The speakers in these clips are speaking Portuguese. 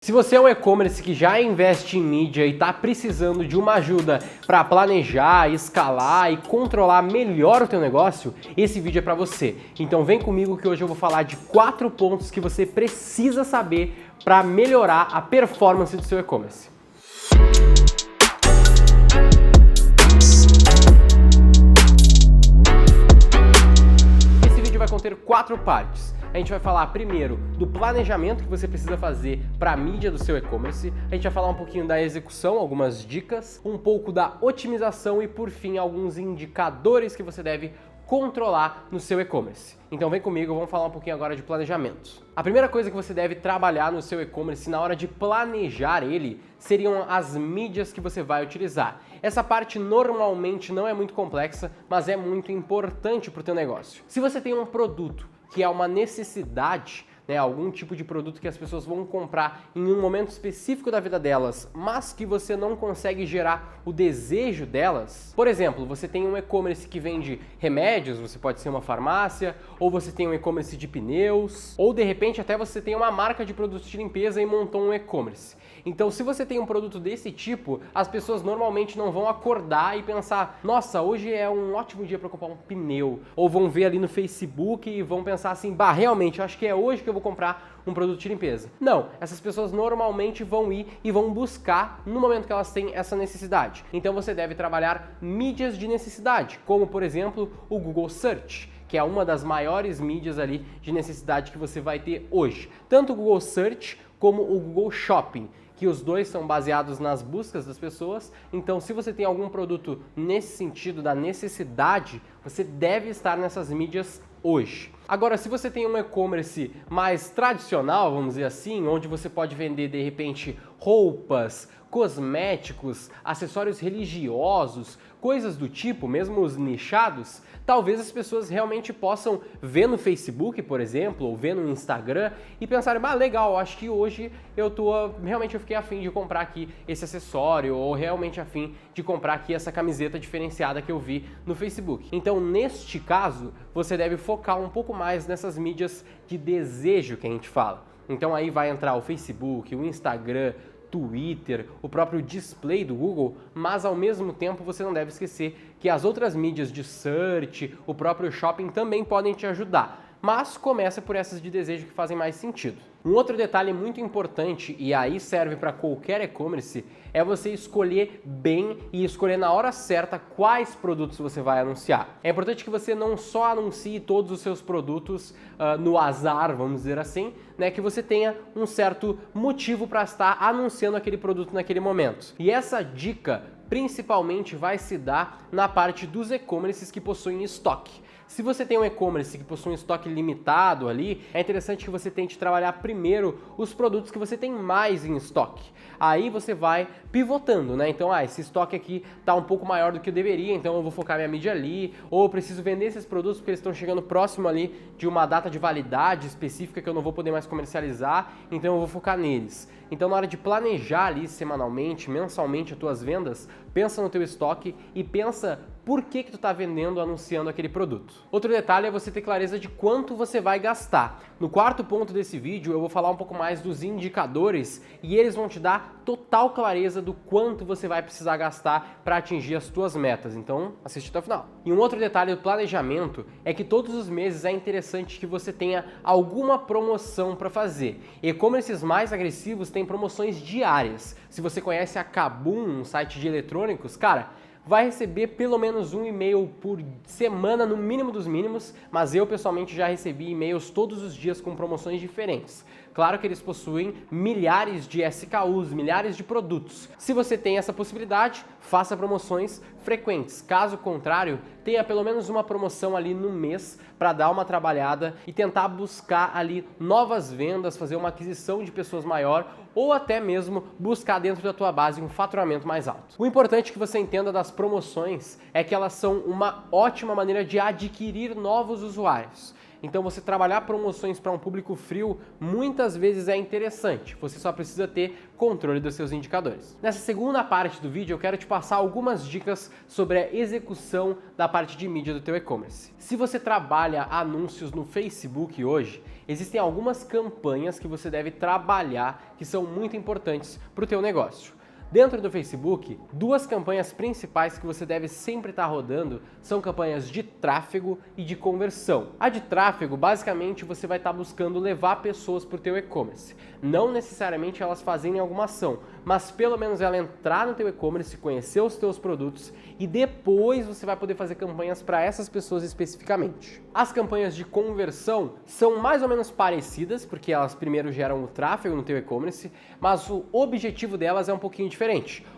Se você é um e-commerce que já investe em mídia e está precisando de uma ajuda para planejar, escalar e controlar melhor o teu negócio, esse vídeo é para você. Então vem comigo que hoje eu vou falar de 4 pontos que você precisa saber para melhorar a performance do seu e-commerce. Esse vídeo vai conter 4 partes. A gente vai falar primeiro do planejamento que você precisa fazer para a mídia do seu e-commerce, a gente vai falar um pouquinho da execução, algumas dicas, um pouco da otimização e por fim alguns indicadores que você deve controlar no seu e-commerce. Então vem comigo, vamos falar um pouquinho agora de planejamento. A primeira coisa que você deve trabalhar no seu e-commerce na hora de planejar ele seriam as mídias que você vai utilizar. Essa parte normalmente não é muito complexa, mas é muito importante para o teu negócio. Se você tem um produto que é uma necessidade, algum tipo de produto que as pessoas vão comprar em um momento específico da vida delas, mas que você não consegue gerar o desejo delas. Por exemplo, você tem um e-commerce que vende remédios, você pode ser uma farmácia, ou você tem um e-commerce de pneus, ou de repente até você tem uma marca de produtos de limpeza e montou um e-commerce. Então, se você tem um produto desse tipo, as pessoas normalmente não vão acordar e pensar, nossa, hoje é um ótimo dia para comprar um pneu. Ou vão ver ali no Facebook e vão pensar assim, realmente, eu acho que é hoje que eu vou comprar um produto de limpeza. Não, essas pessoas normalmente vão ir e vão buscar no momento que elas têm essa necessidade. Então, você deve trabalhar mídias de necessidade, como, por exemplo, o Google Search, que é uma das maiores mídias ali de necessidade que você vai ter hoje. Tanto o Google Search como o Google Shopping, que os dois são baseados nas buscas das pessoas. Então, se você tem algum produto nesse sentido da necessidade, você deve estar nessas mídias hoje. Agora, se você tem um e-commerce mais tradicional, vamos dizer assim, onde você pode vender de repente roupas, cosméticos, acessórios religiosos, coisas do tipo, mesmo os nichados, talvez as pessoas realmente possam ver no Facebook, por exemplo, ou ver no Instagram e pensarem, legal, acho que hoje realmente eu fiquei afim de comprar aqui esse acessório, ou realmente afim de comprar aqui essa camiseta diferenciada que eu vi no Facebook. Então, neste caso, você deve focar um pouco mais nessas mídias de desejo que a gente fala. Então aí vai entrar o Facebook, o Instagram, Twitter, o próprio display do Google, mas ao mesmo tempo você não deve esquecer que as outras mídias de search, o próprio shopping também podem te ajudar. Mas começa por essas de desejo que fazem mais sentido. Um outro detalhe muito importante, e aí serve para qualquer e-commerce, é você escolher bem e escolher na hora certa quais produtos você vai anunciar. É importante que você não só anuncie todos os seus produtos no azar, vamos dizer assim, que você tenha um certo motivo para estar anunciando aquele produto naquele momento. E essa dica principalmente vai se dar na parte dos e-commerces que possuem estoque. Se você tem um e-commerce que possui um estoque limitado ali, é interessante que você tente trabalhar primeiro os produtos que você tem mais em estoque. Aí você vai pivotando, Então, esse estoque aqui está um pouco maior do que eu deveria, então eu vou focar minha mídia ali, ou eu preciso vender esses produtos porque eles estão chegando próximo ali de uma data de validade específica que eu não vou poder mais comercializar, então eu vou focar neles. Então, na hora de planejar ali semanalmente, mensalmente as tuas vendas, pensa no teu estoque e pensa por que tu está vendendo, anunciando aquele produto. Outro detalhe é você ter clareza de quanto você vai gastar. No quarto ponto desse vídeo eu vou falar um pouco mais dos indicadores e eles vão te dar total clareza do quanto você vai precisar gastar para atingir as tuas metas. Então, assiste até o final. E um outro detalhe do planejamento é que todos os meses é interessante que você tenha alguma promoção para fazer. E-commerces mais agressivos têm promoções diárias. Se você conhece a Kabum, um site de eletrônicos, vai receber pelo menos um e-mail por semana, no mínimo dos mínimos, mas eu pessoalmente já recebi e-mails todos os dias com promoções diferentes. Claro que eles possuem milhares de SKUs, milhares de produtos. Se você tem essa possibilidade, faça promoções frequentes. Caso contrário, tenha pelo menos uma promoção ali no mês para dar uma trabalhada e tentar buscar ali novas vendas, fazer uma aquisição de pessoas maior ou até mesmo buscar dentro da tua base um faturamento mais alto. O importante que você entenda das promoções é que elas são uma ótima maneira de adquirir novos usuários. Então você trabalhar promoções para um público frio muitas vezes é interessante, você só precisa ter controle dos seus indicadores. Nessa segunda parte do vídeo eu quero te passar algumas dicas sobre a execução da parte de mídia do teu e-commerce. Se você trabalha anúncios no Facebook hoje, existem algumas campanhas que você deve trabalhar que são muito importantes para o teu negócio. Dentro do Facebook, duas campanhas principais que você deve sempre estar rodando são campanhas de tráfego e de conversão. A de tráfego, basicamente, você vai estar buscando levar pessoas para o teu e-commerce. Não necessariamente elas fazerem alguma ação, mas pelo menos ela entrar no teu e-commerce, conhecer os teus produtos e depois você vai poder fazer campanhas para essas pessoas especificamente. As campanhas de conversão são mais ou menos parecidas, porque elas primeiro geram o tráfego no teu e-commerce, mas o objetivo delas é um pouquinho diferente.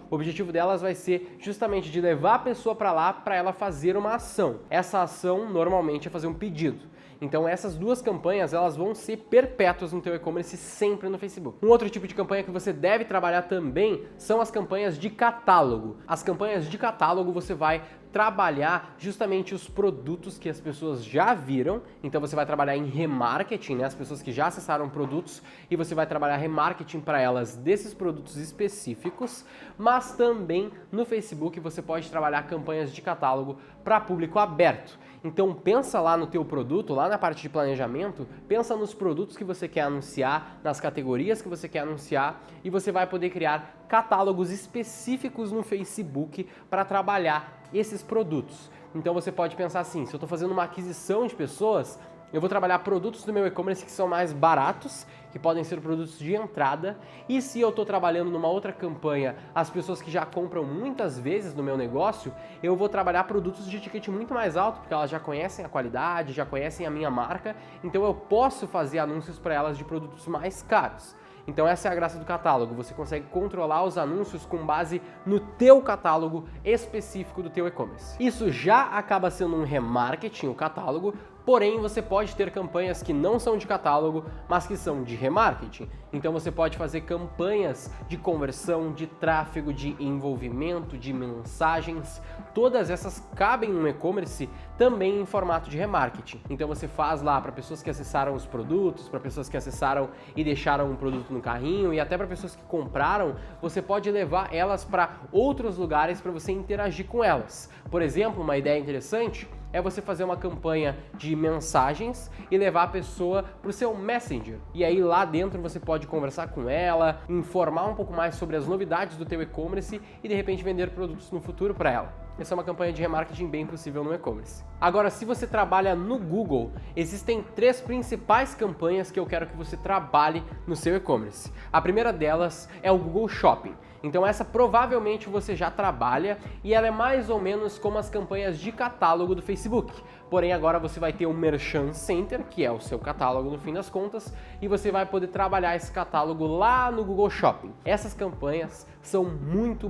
O objetivo delas vai ser justamente de levar a pessoa para lá para ela fazer uma ação. Essa ação normalmente é fazer um pedido. Então essas duas campanhas elas vão ser perpétuas no teu e-commerce sempre no Facebook. Um outro tipo de campanha que você deve trabalhar também são as campanhas de catálogo. As campanhas de catálogo você vai trabalhar justamente os produtos que as pessoas já viram, então você vai trabalhar em remarketing, né? As pessoas que já acessaram produtos e você vai trabalhar remarketing para elas desses produtos específicos, mas também no Facebook você pode trabalhar campanhas de catálogo para público aberto. Então pensa lá no teu produto, lá na parte de planejamento, pensa nos produtos que você quer anunciar, nas categorias que você quer anunciar e você vai poder criar catálogos específicos no Facebook para trabalhar esses produtos. Então você pode pensar assim, se eu estou fazendo uma aquisição de pessoas, eu vou trabalhar produtos do meu e-commerce que são mais baratos, que podem ser produtos de entrada, e se eu estou trabalhando numa outra campanha, as pessoas que já compram muitas vezes no meu negócio, eu vou trabalhar produtos de ticket muito mais alto, porque elas já conhecem a qualidade, já conhecem a minha marca, então eu posso fazer anúncios para elas de produtos mais caros. Então essa é a graça do catálogo, você consegue controlar os anúncios com base no teu catálogo específico do teu e-commerce. Isso já acaba sendo um remarketing, o catálogo, porém você pode ter campanhas que não são de catálogo, mas que são de remarketing. Então você pode fazer campanhas de conversão, de tráfego, de envolvimento, de mensagens. Todas essas cabem no e-commerce também em formato de remarketing. Então você faz lá para pessoas que acessaram os produtos, para pessoas que acessaram e deixaram um produto no carrinho e até para pessoas que compraram, você pode levar elas para outros lugares para você interagir com elas. Por exemplo, uma ideia interessante é você fazer uma campanha de mensagens e levar a pessoa para o seu Messenger. E aí lá dentro você pode conversar com ela, informar um pouco mais sobre as novidades do teu e-commerce e de repente vender produtos no futuro para ela. Essa é uma campanha de remarketing bem possível no e-commerce. Agora, se você trabalha no Google, existem três principais campanhas que eu quero que você trabalhe no seu e-commerce. A primeira delas é o Google Shopping. Então essa provavelmente você já trabalha e ela é mais ou menos como as campanhas de catálogo do Facebook. Porém agora você vai ter o Merchant Center, que é o seu catálogo no fim das contas, e você vai poder trabalhar esse catálogo lá no Google Shopping. Essas campanhas são muito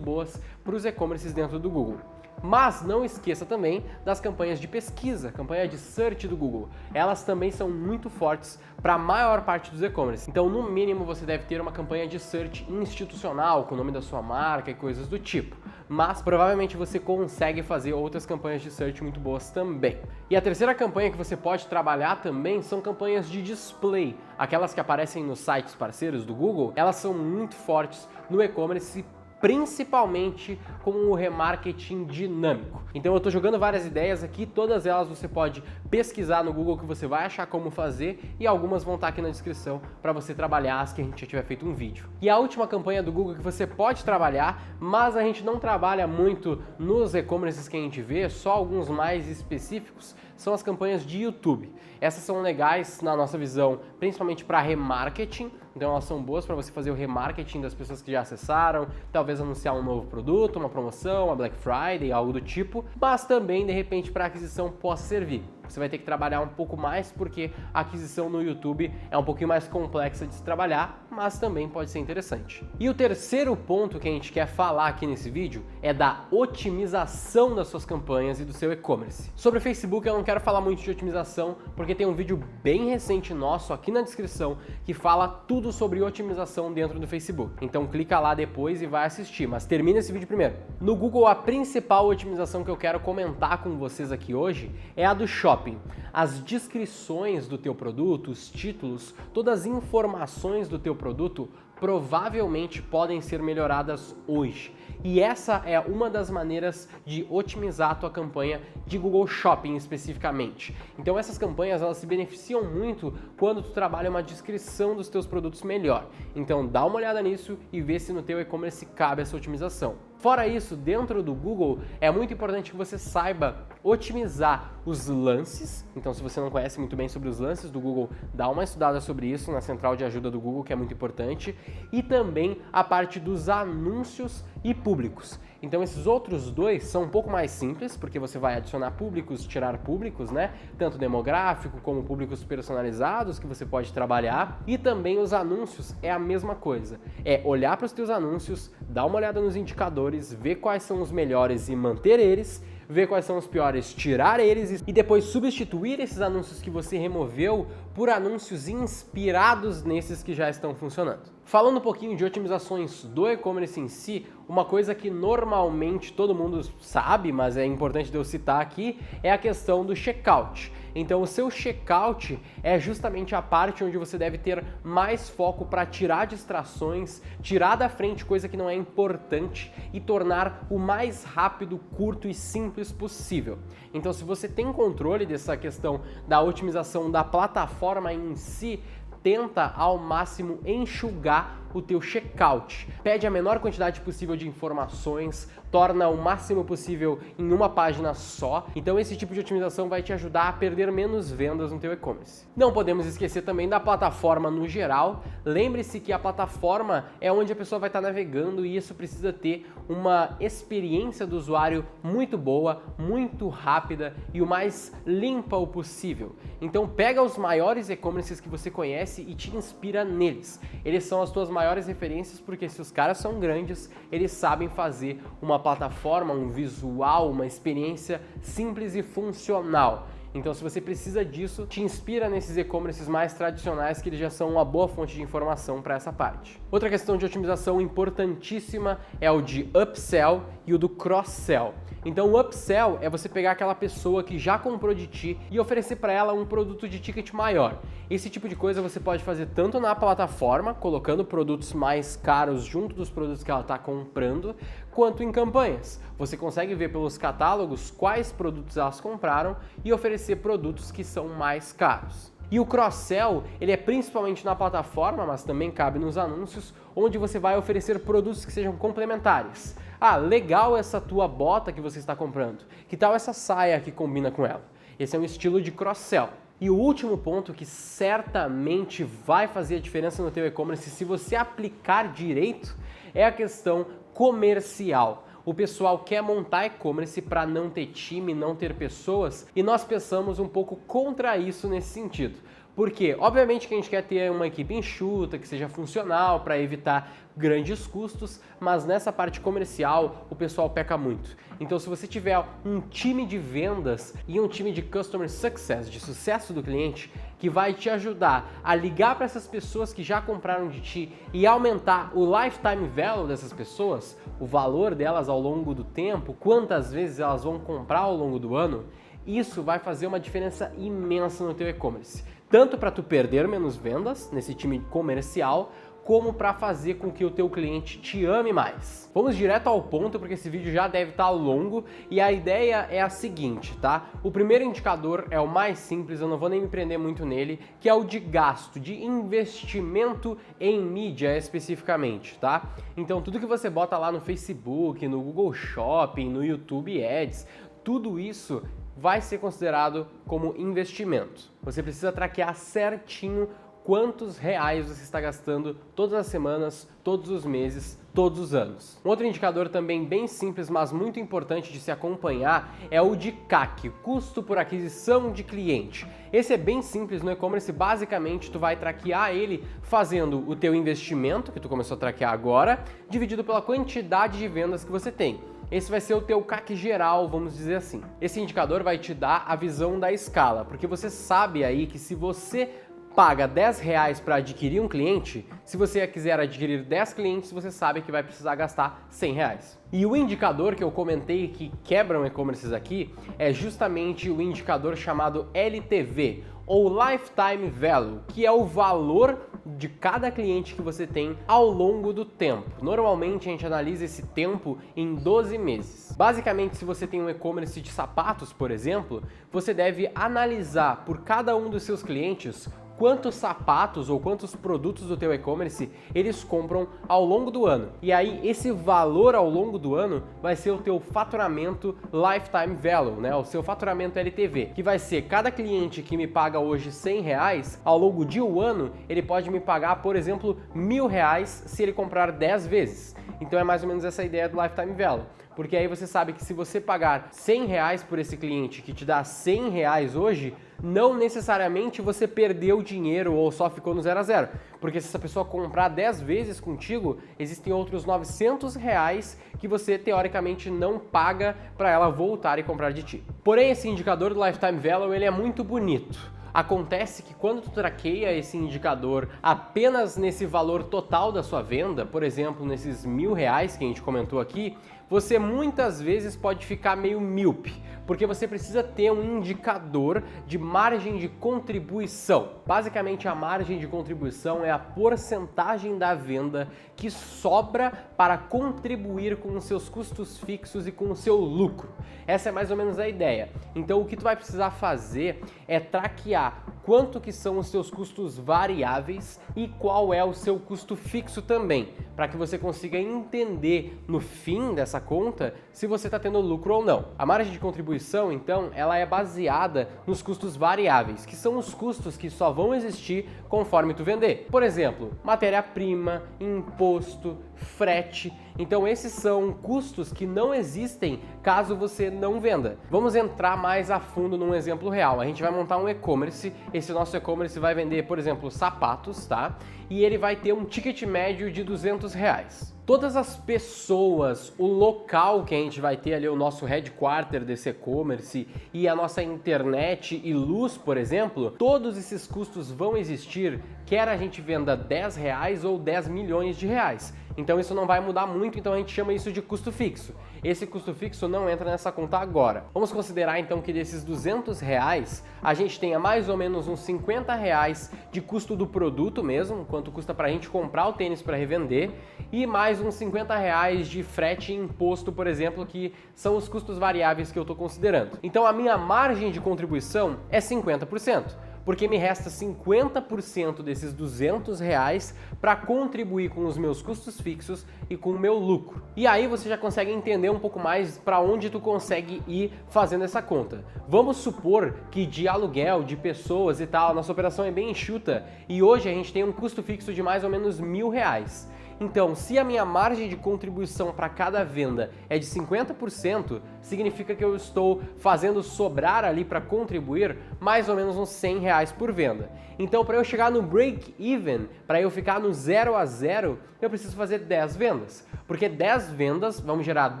boas para os e-commerces dentro do Google. Mas não esqueça também das campanhas de pesquisa, campanha de search do Google. Elas também são muito fortes para a maior parte dos e-commerce. Então, no mínimo, você deve ter uma campanha de search institucional, com o nome da sua marca e coisas do tipo. Mas provavelmente você consegue fazer outras campanhas de search muito boas também. E a terceira campanha que você pode trabalhar também são campanhas de display. Aquelas que aparecem nos sites parceiros do Google, elas são muito fortes no e-commerce, principalmente com o remarketing dinâmico. Então eu estou jogando várias ideias aqui, todas elas você pode pesquisar no Google que você vai achar como fazer e algumas vão estar aqui na descrição para você trabalhar as que a gente já tiver feito um vídeo. E a última campanha do Google que você pode trabalhar, mas a gente não trabalha muito nos e-commerces que a gente vê, só alguns mais específicos, são as campanhas de YouTube. Essas são legais na nossa visão, principalmente para remarketing, então elas são boas para você fazer o remarketing das pessoas que já acessaram, talvez anunciar um novo produto, uma promoção, uma Black Friday, algo do tipo, mas também de repente para aquisição possa servir. Você vai ter que trabalhar um pouco mais porque a aquisição no YouTube é um pouquinho mais complexa de se trabalhar, mas também pode ser interessante. E o terceiro ponto que a gente quer falar aqui nesse vídeo é da otimização das suas campanhas e do seu e-commerce. Sobre o Facebook eu não quero falar muito de otimização, porque tem um vídeo bem recente nosso aqui na descrição que fala tudo sobre otimização dentro do Facebook. Então clica lá depois e vai assistir, mas termina esse vídeo primeiro. No Google, a principal otimização que eu quero comentar com vocês aqui hoje é a do shopping. As descrições do teu produto, os títulos, todas as informações do teu produto provavelmente podem ser melhoradas hoje. E essa é uma das maneiras de otimizar a tua campanha de Google Shopping especificamente. Então essas campanhas elas se beneficiam muito quando tu trabalha uma descrição dos teus produtos melhor. Então dá uma olhada nisso e vê se no teu e-commerce cabe essa otimização. Fora isso, dentro do Google é muito importante que você saiba otimizar os lances. Então se você não conhece muito bem sobre os lances do Google, dá uma estudada sobre isso na central de ajuda do Google, que é muito importante. E também a parte dos anúncios e públicos. Então esses outros dois são um pouco mais simples, porque você vai adicionar públicos, tirar públicos, né? Tanto demográfico como públicos personalizados que você pode trabalhar. E também os anúncios é a mesma coisa. É olhar para os teus anúncios, dar uma olhada nos indicadores, ver quais são os melhores e manter eles, ver quais são os piores, tirar eles e depois substituir esses anúncios que você removeu por anúncios inspirados nesses que já estão funcionando. Falando um pouquinho de otimizações do e-commerce em si, uma coisa que normalmente todo mundo sabe, mas é importante de eu citar aqui, é a questão do checkout. Então o seu checkout é justamente a parte onde você deve ter mais foco para tirar distrações, tirar da frente coisa que não é importante e tornar o mais rápido, curto e simples possível. Então se você tem controle dessa questão da otimização da plataforma em si, tenta ao máximo enxugar o teu checkout. Pede a menor quantidade possível de informações, torna o máximo possível em uma página só. Então esse tipo de otimização vai te ajudar a perder menos vendas no teu e-commerce. Não podemos esquecer também da plataforma no geral. Lembre-se que a plataforma é onde a pessoa vai estar navegando e isso precisa ter uma experiência do usuário muito boa, muito rápida e o mais limpa o possível. Então pega os maiores e-commerces que você conhece e te inspira neles. Eles são as tuas maiores referências porque se os caras são grandes, eles sabem fazer uma plataforma, um visual, uma experiência simples e funcional. Então, se você precisa disso, te inspira nesses e-commerces mais tradicionais que eles já são uma boa fonte de informação para essa parte. Outra questão de otimização importantíssima é o de upsell e o do cross-sell. Então, o upsell é você pegar aquela pessoa que já comprou de ti e oferecer para ela um produto de ticket maior. Esse tipo de coisa você pode fazer tanto na plataforma, colocando produtos mais caros junto dos produtos que ela está comprando, quanto em campanhas. Você consegue ver pelos catálogos quais produtos elas compraram e oferecer produtos que são mais caros. E o cross-sell, ele é principalmente na plataforma, mas também cabe nos anúncios, onde você vai oferecer produtos que sejam complementares. Ah, legal essa tua bota que você está comprando. Que tal essa saia que combina com ela? Esse é um estilo de cross-sell. E o último ponto que certamente vai fazer a diferença no teu e-commerce se você aplicar direito é a questão comercial. O pessoal quer montar e-commerce para não ter time, não ter pessoas, e nós pensamos um pouco contra isso nesse sentido. Porque, obviamente que a gente quer ter uma equipe enxuta, que seja funcional, para evitar grandes custos, mas nessa parte comercial o pessoal peca muito. Então se você tiver um time de vendas e um time de Customer Success, de sucesso do cliente, que vai te ajudar a ligar para essas pessoas que já compraram de ti e aumentar o lifetime value dessas pessoas, o valor delas ao longo do tempo, quantas vezes elas vão comprar ao longo do ano, isso vai fazer uma diferença imensa no teu e-commerce. Tanto para tu perder menos vendas nesse time comercial, como para fazer com que o teu cliente te ame mais. Vamos direto ao ponto, porque esse vídeo já deve estar longo e a ideia é a seguinte, tá? O primeiro indicador é o mais simples, eu não vou nem me prender muito nele, que é o de gasto, de investimento em mídia especificamente, tá? Então tudo que você bota lá no Facebook, no Google Shopping, no YouTube Ads, tudo isso vai ser considerado como investimento. Você precisa traquear certinho quantos reais você está gastando todas as semanas, todos os meses, todos os anos. Um outro indicador também bem simples, mas muito importante de se acompanhar é o de CAC, custo por aquisição de cliente. Esse é bem simples no e-commerce, basicamente tu vai traquear ele fazendo o teu investimento, que tu começou a traquear agora, dividido pela quantidade de vendas que você tem. Esse vai ser o teu CAC geral, vamos dizer assim. Esse indicador vai te dar a visão da escala, porque você sabe aí que se você paga R$10 para adquirir um cliente, se você quiser adquirir 10 clientes, você sabe que vai precisar gastar R$100. E o indicador que eu comentei que quebram e-commerces aqui é justamente o indicador chamado LTV, ou Lifetime Value, que é o valor de cada cliente que você tem ao longo do tempo. Normalmente a gente analisa esse tempo em 12 meses. Basicamente, se você tem um e-commerce de sapatos, por exemplo, você deve analisar por cada um dos seus clientes quantos sapatos ou quantos produtos do teu e-commerce eles compram ao longo do ano. E aí esse valor ao longo do ano vai ser o teu faturamento Lifetime Value, né? O seu faturamento LTV, que vai ser cada cliente que me paga hoje R$100, ao longo de um ano ele pode me pagar, por exemplo, R$1.000 se ele comprar 10 vezes. Então é mais ou menos essa ideia do Lifetime Value. Porque aí você sabe que se você pagar R$100 por esse cliente que te dá R$100 hoje, não necessariamente você perdeu dinheiro ou só ficou no 0 a 0. Porque se essa pessoa comprar 10 vezes contigo, existem outros R$900 que você teoricamente não paga para ela voltar e comprar de ti. Porém, esse indicador do Lifetime Value ele é muito bonito. Acontece que quando tu traqueia esse indicador apenas nesse valor total da sua venda, por exemplo, nesses R$1.000 que a gente comentou aqui, você muitas vezes pode ficar meio míope, porque você precisa ter um indicador de margem de contribuição. Basicamente, a margem de contribuição é a porcentagem da venda que sobra para contribuir com os seus custos fixos e com o seu lucro. Essa é mais ou menos a ideia. Então, o que tu vai precisar fazer é traquear quanto que são os seus custos variáveis e qual é o seu custo fixo também, para que você consiga entender no fim dessa conta se você está tendo lucro ou não. A margem de contribuição, então, ela é baseada nos custos variáveis, que são os custos que só vão existir conforme tu vender. Por exemplo, matéria-prima, imposto, frete. Então esses são custos que não existem caso você não venda. Vamos entrar mais a fundo num exemplo real. A gente vai montar um e-commerce, esse nosso e-commerce vai vender, por exemplo, sapatos, tá? E ele vai ter um ticket médio de R$200. Todas as pessoas, o local que a gente vai ter ali, o nosso headquarter desse e-commerce e a nossa internet e luz, por exemplo, todos esses custos vão existir, quer a gente venda R$10 ou 10 milhões de reais. Então isso não vai mudar muito, então a gente chama isso de custo fixo. Esse custo fixo não entra nessa conta agora. Vamos considerar então que desses R$200 a gente tenha mais ou menos uns R$50 de custo do produto mesmo, quanto custa pra gente comprar o tênis para revender, e mais uns R$50 de frete e imposto, por exemplo, que são os custos variáveis que eu estou considerando. Então a minha margem de contribuição é 50%. Porque me resta 50% desses R$200 para contribuir com os meus custos fixos e com o meu lucro. E aí você já consegue entender um pouco mais para onde tu consegue ir fazendo essa conta. Vamos supor que de aluguel, de pessoas e tal, a nossa operação é bem enxuta e hoje a gente tem um custo fixo de mais ou menos R$1.000. Então, se a minha margem de contribuição para cada venda é de 50%, significa que eu estou fazendo sobrar ali para contribuir mais ou menos uns R$100 por venda. Então, para eu chegar no break-even, para eu ficar no 0 a 0, eu preciso fazer 10 vendas. Porque 10 vendas vão gerar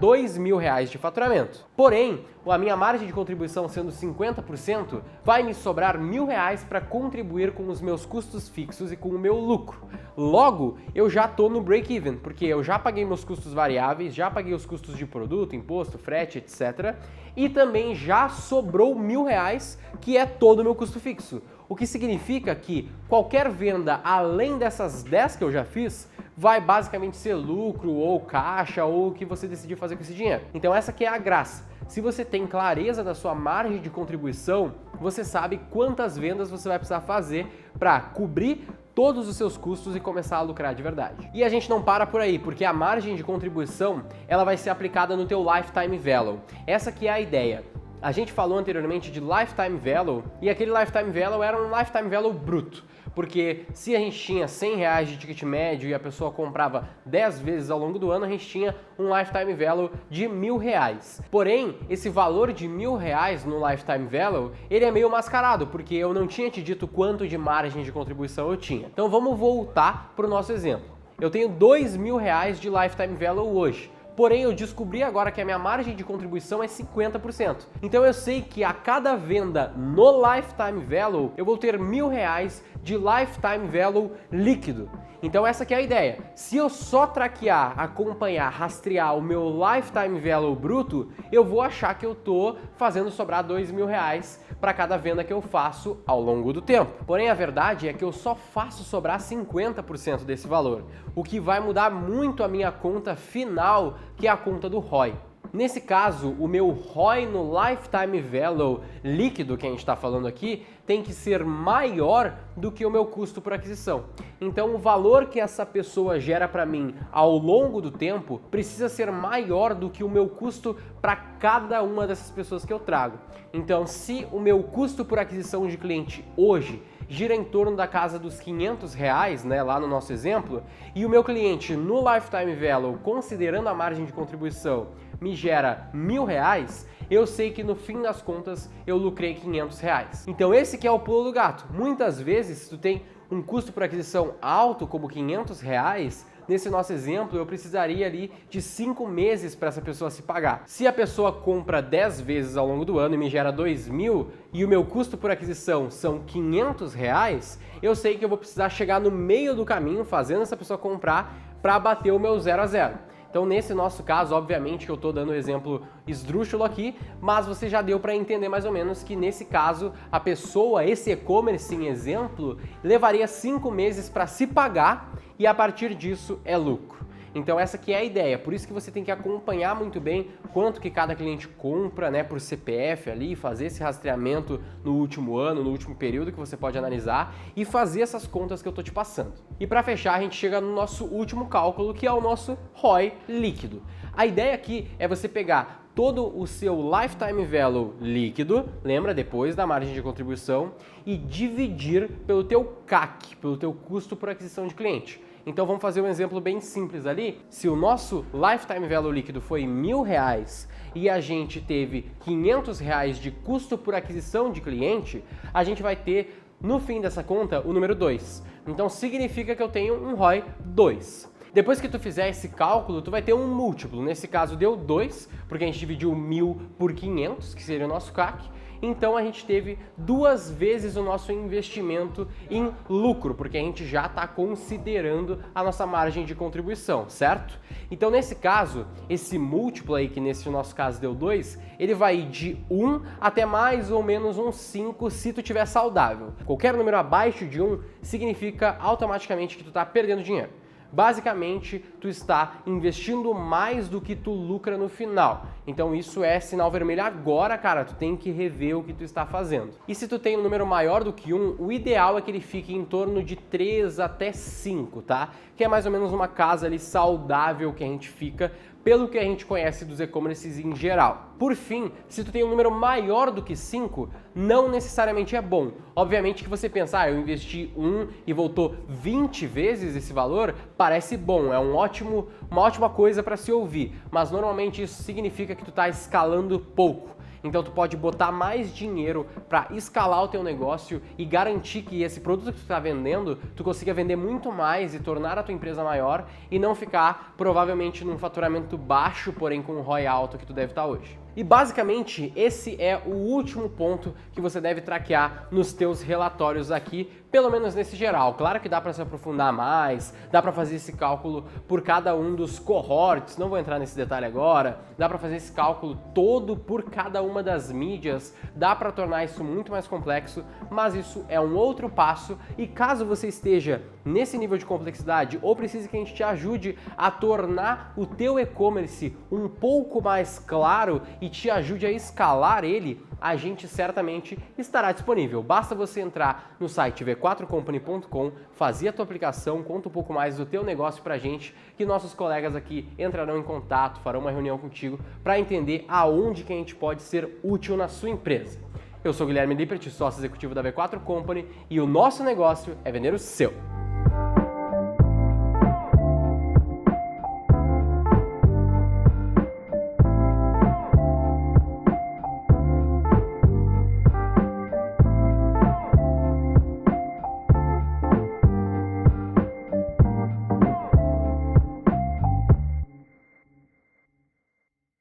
R$2.000 de faturamento. Porém, a minha margem de contribuição sendo 50%, vai me sobrar R$1.000 para contribuir com os meus custos fixos e com o meu lucro. Logo, eu já estou no break-even, porque eu já paguei meus custos variáveis, já paguei os custos de produto, imposto, frete, etc. E também já sobrou R$1.000, que é todo o meu custo fixo. O que significa que qualquer venda além dessas 10 que eu já fiz, vai basicamente ser lucro ou caixa ou o que você decidir fazer com esse dinheiro. Então essa que é a graça. Se você tem clareza da sua margem de contribuição, você sabe quantas vendas você vai precisar fazer para cobrir todos os seus custos e começar a lucrar de verdade. E a gente não para por aí, porque a margem de contribuição ela vai ser aplicada no teu Lifetime Value. Essa que é a ideia. A gente falou anteriormente de Lifetime Value e aquele Lifetime Value era um Lifetime Value bruto. porque se a gente tinha R$100 de ticket médio e a pessoa comprava 10 vezes ao longo do ano, a gente tinha um lifetime value de R$1.000. Porém, esse valor de R$1.000 no lifetime value, ele é meio mascarado, porque eu não tinha te dito quanto de margem de contribuição eu tinha. Então vamos voltar para o nosso exemplo. Eu tenho R$2.000 de lifetime value hoje. Porém, eu descobri agora que a minha margem de contribuição é 50%. Então eu sei que a cada venda no lifetime value, eu vou ter R$1.000 de lifetime value líquido. Então essa que é a ideia. Se eu só traquear, acompanhar, rastrear o meu lifetime value bruto, eu vou achar que eu tô fazendo sobrar R$2.000 para cada venda que eu faço ao longo do tempo. Porém, a verdade é que eu só faço sobrar 50% desse valor, o que vai mudar muito a minha conta final, que é a conta do ROI. Nesse caso, o meu ROI no lifetime value líquido que a gente está falando aqui tem que ser maior do que o meu custo por aquisição. Então, o valor que essa pessoa gera para mim ao longo do tempo precisa ser maior do que o meu custo para cada uma dessas pessoas que eu trago. Então, se o meu custo por aquisição de cliente hoje gira em torno da casa dos R$500, né, lá no nosso exemplo, e o meu cliente no lifetime value, considerando a margem de contribuição, me gera R$1.000, eu sei que no fim das contas eu lucrei R$500. Então esse que é o pulo do gato. Muitas vezes, se tu tem um custo por aquisição alto como R$500, nesse nosso exemplo eu precisaria ali de 5 meses para essa pessoa se pagar. Se a pessoa compra 10 vezes ao longo do ano e me gera R$2.000 e o meu custo por aquisição são R$500, eu sei que eu vou precisar chegar no meio do caminho fazendo essa pessoa comprar para bater o meu 0 a 0. Então, nesse nosso caso, obviamente que eu estou dando um exemplo esdrúxulo aqui, mas você já deu para entender mais ou menos que nesse caso, a pessoa, esse e-commerce em exemplo, levaria 5 meses para se pagar e a partir disso é lucro. Então essa aqui é a ideia, por isso que você tem que acompanhar muito bem quanto que cada cliente compra, né, por CPF ali, fazer esse rastreamento no último ano, no último período que você pode analisar e fazer essas contas que eu tô te passando. E para fechar, a gente chega no nosso último cálculo, que é o nosso ROI líquido. A ideia aqui é você pegar todo o seu lifetime value líquido, lembra, depois da margem de contribuição, e dividir pelo teu CAC, pelo teu custo por aquisição de cliente. Então vamos fazer um exemplo bem simples ali. Se o nosso lifetime value líquido foi R$1.000 e a gente teve R$500 de custo por aquisição de cliente, a gente vai ter no fim dessa conta o número 2. Então significa que eu tenho um ROI 2. Depois que tu fizer esse cálculo, tu vai ter um múltiplo. Nesse caso deu 2, porque a gente dividiu 1.000 por 500, que seria o nosso CAC. Então a gente teve 2 vezes o nosso investimento em lucro, porque a gente já está considerando a nossa margem de contribuição, certo? Então nesse caso, esse múltiplo aí, que nesse nosso caso deu 2, ele vai de 1 até mais ou menos um 5 se tu tiver saudável. Qualquer número abaixo de 1 significa automaticamente que tu está perdendo dinheiro. Basicamente, tu está investindo mais do que tu lucra no final. Então isso é sinal vermelho agora, cara, tu tem que rever o que tu está fazendo. E se tu tem um número maior do que 1, o ideal é que ele fique em torno de 3 até 5, tá? Que é mais ou menos uma casa ali saudável que a gente fica, pelo que a gente conhece dos e-commerces em geral. Por fim, se tu tem um número maior do que 5, não necessariamente é bom. Obviamente que você pensa, eu investi 1 e voltou 20 vezes esse valor, parece bom, é uma ótima coisa para se ouvir, mas normalmente isso significa que tu está escalando pouco. Então tu pode botar mais dinheiro para escalar o teu negócio e garantir que esse produto que tu está vendendo, tu consiga vender muito mais e tornar a tua empresa maior e não ficar provavelmente num faturamento baixo, porém com um ROI alto que tu deve estar hoje. E basicamente esse é o último ponto que você deve traquear nos teus relatórios aqui, pelo menos nesse geral. Claro que dá para se aprofundar mais, dá para fazer esse cálculo por cada um dos cohorts, não vou entrar nesse detalhe agora, dá para fazer esse cálculo todo por cada uma das mídias, dá para tornar isso muito mais complexo, mas isso é um outro passo e caso você esteja nesse nível de complexidade ou precise que a gente te ajude a tornar o teu e-commerce um pouco mais claro e te ajude a escalar ele, a gente certamente estará disponível. Basta você entrar no site v4company.com, fazer a tua aplicação, conta um pouco mais do teu negócio pra gente, que nossos colegas aqui entrarão em contato, farão uma reunião contigo para entender aonde que a gente pode ser útil na sua empresa. Eu sou o Guilherme Lippert, sócio executivo da V4 Company, e o nosso negócio é vender o seu.